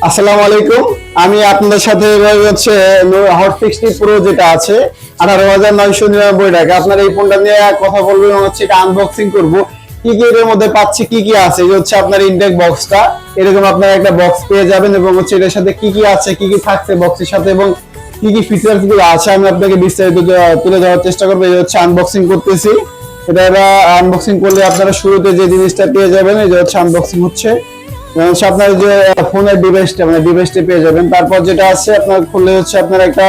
আসসালামু আলাইকুম। আমি আপনাদের সাথে হচ্ছে হট 60 প্রো যেটা আছে 18,999 টাকা। আপনার এই ফোনটা নিয়ে কথা বলবো এবং হচ্ছে এটা আনবক্সিং করব। কি কি এর মধ্যে পাচ্ছি, কি কি আছে, এই হচ্ছে আপনার ইনটেক বক্সটা। এরকম আপনার একটা বক্স পেয়ে যাবেন এবং হচ্ছে এর সাথে কি কি আছে, কি কি থাকছে বক্সের সাথে এবং কি কি ফিচারস গুলো আছে আমি আপনাকে বিস্তারিত তুলে ধরার চেষ্টা করবো। এই হচ্ছে আনবক্সিং করতেছি। এটা আনবক্সিং করলে আপনারা শুরুতে যে জিনিসটা পেয়ে যাবেন, এই যে হচ্ছে আনবক্সিং হচ্ছে আপনার যে ফোনের ডিভাইসটা ডিভাইসটা পেয়ে যাবেন। তারপর যেটা আছে আপনার খুললে হচ্ছে আপনার একটা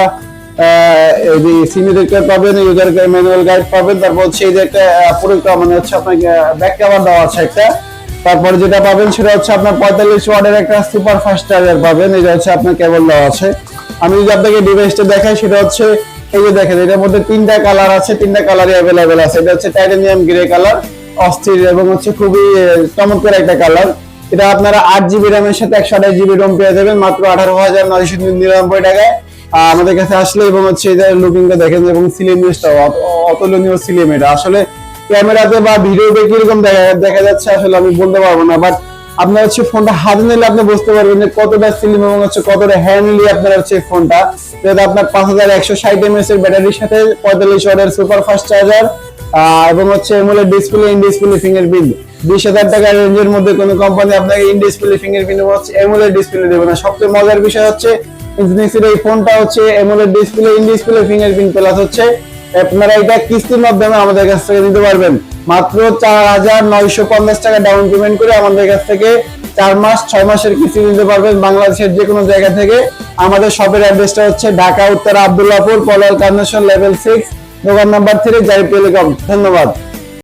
সিমি রেকর্ড পাবেন, ইউজার ম্যানুয়াল গাইড পাবেন। তারপর হচ্ছে এই যে একটা পুরো হচ্ছে আপনার ব্যাক কভার দেওয়া আছে একটা। তারপর যেটা পাবেন সেটা হচ্ছে আপনার 45 ওয়াটের একটা সুপার ফাস্ট চার্জার পাবেন। এটা হচ্ছে আপনার কেবল দেওয়া আছে। আমি যদি আপনাকে ডিভাইসটা দেখাই সেটা হচ্ছে এই যে দেখেন, এটার মধ্যে তিনটা কালার আছে, তিনটা কালারই অ্যাভেলেবেল আছে। এটা হচ্ছে টাইটানিয়াম গ্রে কালার, অস্থির এবং হচ্ছে খুবই চমৎকার একটা কালার। এটা আপনারা 8 জিবি র্যামের সাথে 128 জিবি রোম পেয়ে যাবেন মাত্র 18,999 টাকায় আমাদের কাছে আসলে। এবং হচ্ছে এটার লুকিংটা দেখেন এবং সিলিমিসটা অতুলনীয় সিলিম। এটা আসলে ক্যামেরাতে বা ভিডিওতে কিরকম দেখা যাচ্ছে আসলে আমি বলতে পারবো না, বাট আপনার হচ্ছে ফোনটা হাতে নিলে আপনি বুঝতে পারবেন যে কতটা সিলিম এবং হচ্ছে কতটা হ্যান্ডলি আপনার হচ্ছে ফোনটা। যেটা আপনার 5160 mAh এর ব্যাটারির সাথে 45 ওয়াটের সুপার ফাস্ট চার্জার এবং হচ্ছে AMOLED display, in display fingerprint. 20,000 টাকা রেঞ্জের মধ্যে কোনো কোম্পানি আপনাকে ইন ডিসপ্লে ফিঙ্গারপ্রিন্ট এবং হচ্ছে এমোলেড ডিসপ্লে দেবে না। সবচেয়ে মজার বিষয় হচ্ছে ইনফিনিক্সের এই ফোনটা হচ্ছে AMOLED display, in display fingerprint plus হচ্ছে আপনারা এটা কিস্তির মাধ্যমে আমাদের কাছ থেকে নিতে পারবেন। মাত্র 4,950 টাকা ডাউন পেমেন্ট করে আমাদের কাছ থেকে 4 মাস 6 মাসের কিস্তি নিতে পারবেন বাংলাদেশের যে কোনো জায়গা থেকে। আমাদের শপের অ্যাড্রেসটা হচ্ছে ঢাকা উত্তর আব্দুল্লাহপুর, পলাল কার্নেশন লেভেল 6, দোকান নাম্বার 3, জাইপ টেলিকম। ধন্যবাদ।